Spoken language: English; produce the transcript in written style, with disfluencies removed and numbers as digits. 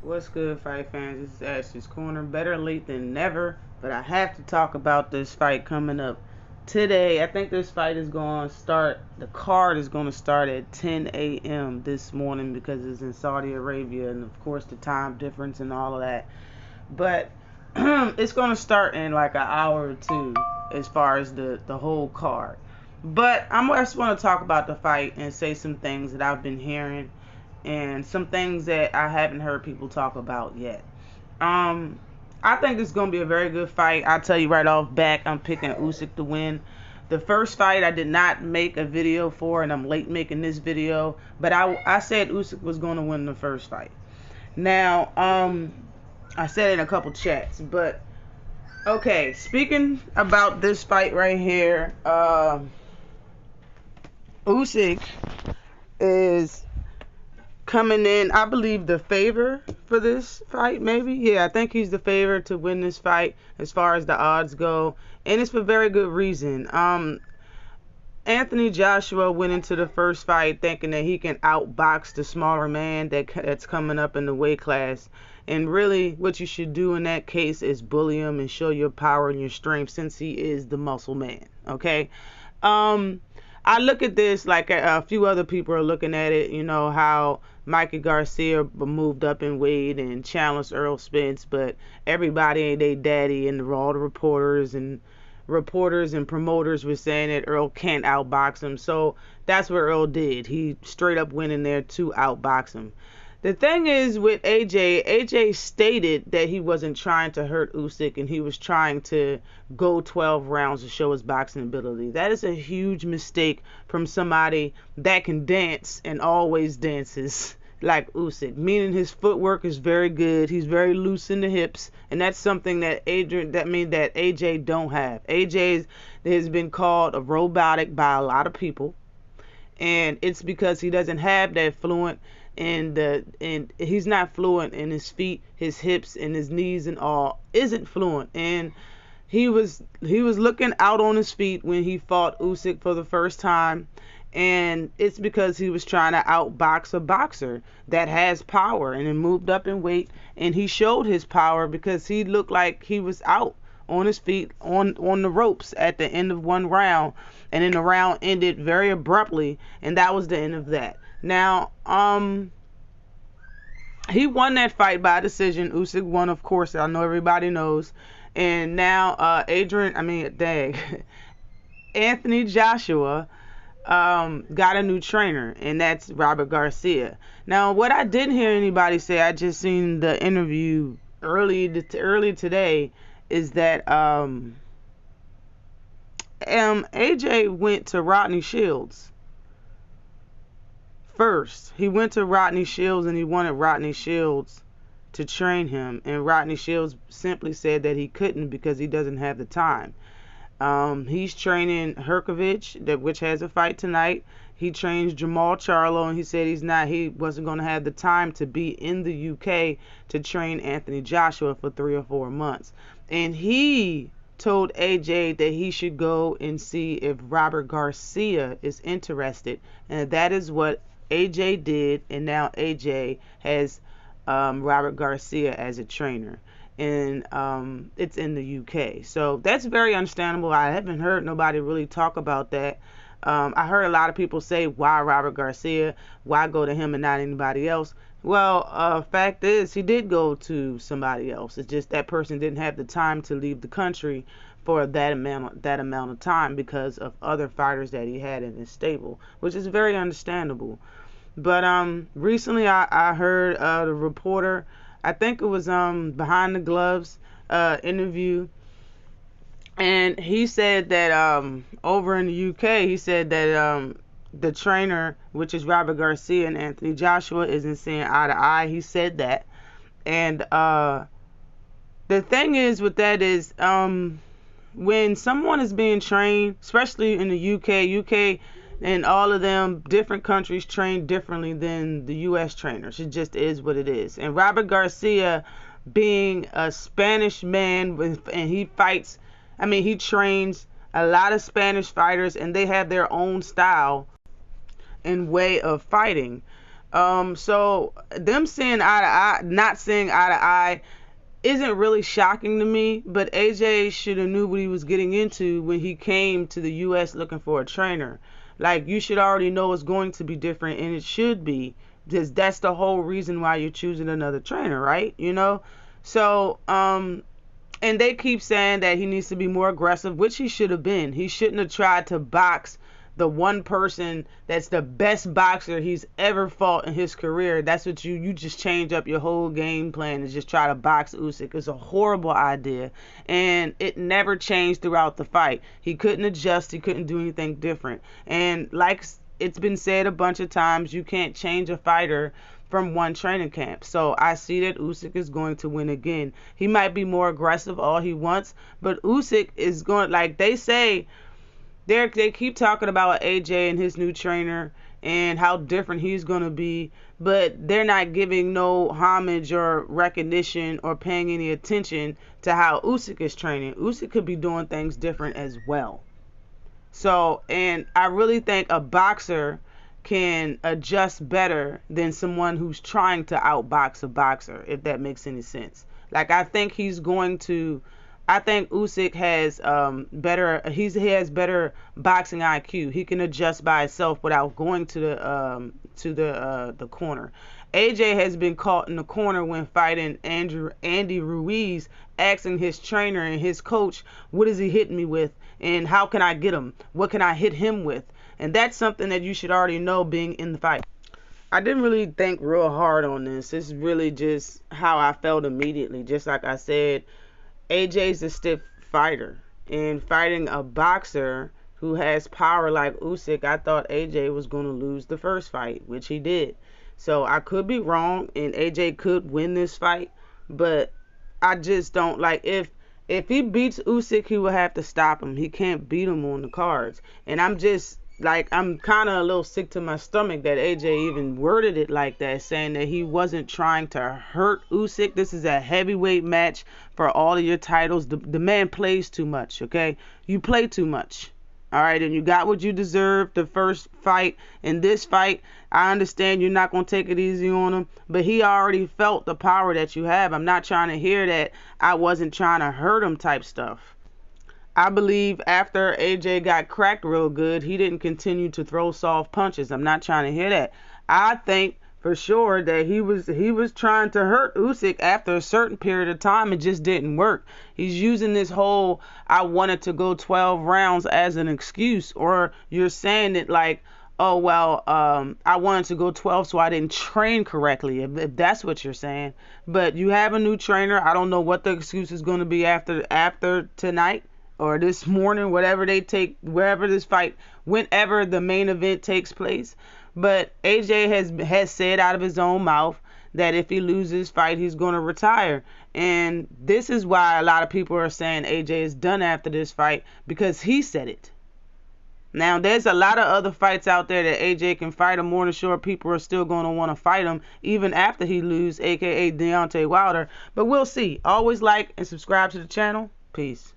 What's good, fight fans? This is Ash's Corner. Better late than never, but I have to talk about this fight coming up today. I think this fight is going to start, the card is going to start at 10 a.m. this morning because it's in Saudi Arabia and, of course, the time difference and all of that. But it's going to start in like an hour or two as far as the whole card. But I just want to talk about the fight and say some things that I've been hearing and some things that I haven't heard people talk about yet. I think it's going to be a very good fight. I'll tell you right off back, I'm picking Usyk to win. The first fight I did not make a video for, and I'm late making this video, but I said Usyk was going to win the first fight. Now, I said it in a couple chats, but okay, speaking about this fight right here, Usyk is coming in, I believe, the favor for this fight, maybe. Yeah, I think he's the favorite to win this fight as far as the odds go, and it's for very good reason. Anthony Joshua went into the first fight thinking that he can outbox the smaller man that's coming up in the weight class, and really what you should do in that case is bully him and show your power and your strength since he is the muscle man, okay? I look at this like a few other people are looking at it, you know, how Mikey Garcia moved up in weight and challenged Earl Spence, but everybody ain't they daddy, and all the reporters and promoters were saying that Earl can't outbox him. So that's what Earl did. He straight up went in there to outbox him. The thing is with AJ stated that he wasn't trying to hurt Usyk and he was trying to go 12 rounds to show his boxing ability. That is a huge mistake from somebody that can dance and always dances like Usyk, meaning his footwork is very good. He's very loose in the hips, and that's something that AJ don't have. AJ has been called a robotic by a lot of people, and it's because he doesn't have that fluent and he's not fluent in his feet, his hips, and his knees and all isn't fluent. And he was looking out on his feet when he fought Usyk for the first time, and it's because he was trying to outbox a boxer that has power and then moved up in weight, and he showed his power because he looked like he was out on his feet on the ropes at the end of one round, and then the round ended very abruptly, and that was the end of that. Now, he won that fight by decision. Usyk won, of course. I know everybody knows. And now, Anthony Joshua got a new trainer, and that's Robert Garcia. Now, what I didn't hear anybody say, I just seen the interview early today, is that AJ went to Rodney Shields first. He went to Rodney Shields and he wanted Rodney Shields to train him, and Rodney Shields simply said that he couldn't because he doesn't have the time. He's training Herkovich, which has a fight tonight. He trains Jamal Charlo, and he said he wasn't going to have the time to be in the UK to train Anthony Joshua for 3 or 4 months. And he told AJ that he should go and see if Robert Garcia is interested, and that is what AJ did, and now AJ has Robert Garcia as a trainer, and it's in the UK. So that's very understandable. I haven't heard nobody really talk about that. I heard a lot of people say, why Robert Garcia? Why go to him and not anybody else? Well, fact is, he did go to somebody else. It's just that person didn't have the time to leave the country for that amount of time because of other fighters that he had in his stable, which is very understandable. But recently I heard the reporter, I think it was Behind the Gloves interview, and he said that over in the UK, he said that the trainer, which is Robert Garcia, and Anthony Joshua isn't seeing eye to eye. He said that. And the thing is with that is when someone is being trained, especially in the UK and all of them different countries train differently than the US trainers. It just is what it is. And Robert Garcia, being a Spanish man, and he trains a lot of Spanish fighters, and they have their own style and way of fighting. So them seeing eye to eye, not seeing eye to eye, isn't really shocking to me. But AJ should have knew what he was getting into when he came to the U.S. looking for a trainer. Like, you should already know it's going to be different, and it should be, because that's the whole reason why you're choosing another trainer, right? You know. So and they keep saying that he needs to be more aggressive, which he should have been. He shouldn't have tried to box the one person that's the best boxer he's ever fought in his career. That's what you just change up your whole game plan and just try to box Usyk. It's a horrible idea, and it never changed throughout the fight. He couldn't adjust. He couldn't do anything different. And like it's been said a bunch of times, you can't change a fighter from one training camp. So I see that Usyk is going to win again. He might be more aggressive all he wants, but Usyk is going, like they say, they keep talking about AJ and his new trainer and how different he's going to be, but they're not giving no homage or recognition or paying any attention to how Usyk is training. Usyk could be doing things different as well. So, and I really think a boxer can adjust better than someone who's trying to outbox a boxer, if that makes any sense. Like, I think Usyk has he has better boxing IQ. He can adjust by himself without going to the corner. AJ has been caught in the corner when fighting Andy Ruiz, asking his trainer and his coach, what is he hitting me with, and how can I get him? What can I hit him with? And that's something that you should already know being in the fight. I didn't really think real hard on this. This is really just how I felt immediately. Just like I said, AJ's a stiff fighter. And fighting a boxer who has power like Usyk, I thought AJ was going to lose the first fight, which he did. So I could be wrong, and AJ could win this fight. But I just don't, like, if he beats Usyk, he will have to stop him. He can't beat him on the cards. And I'm just, like, I'm kind of a little sick to my stomach that AJ even worded it like that, saying that he wasn't trying to hurt Usyk. This is a heavyweight match for all of your titles. The man plays too much, okay? You play too much, all right? And you got what you deserved the first fight. In this fight, I understand you're not going to take it easy on him, but he already felt the power that you have. I'm not trying to hear that I wasn't trying to hurt him type stuff. I believe after AJ got cracked real good, he didn't continue to throw soft punches. I'm not trying to hear that. I think for sure that he was trying to hurt Usyk after a certain period of time. It just didn't work. He's using this whole I wanted to go 12 rounds as an excuse, or you're saying it like, oh, well, I wanted to go 12 so I didn't train correctly, if that's what you're saying. But you have a new trainer. I don't know what the excuse is going to be after tonight or this morning, whatever they take, wherever this fight, whenever the main event takes place. But AJ has said out of his own mouth that if he loses this fight, he's going to retire. And this is why a lot of people are saying AJ is done after this fight, because he said it. Now, there's a lot of other fights out there that AJ can fight. I'm more than sure people are still going to want to fight him even after he loses, a.k.a. Deontay Wilder. But we'll see. Always like and subscribe to the channel. Peace.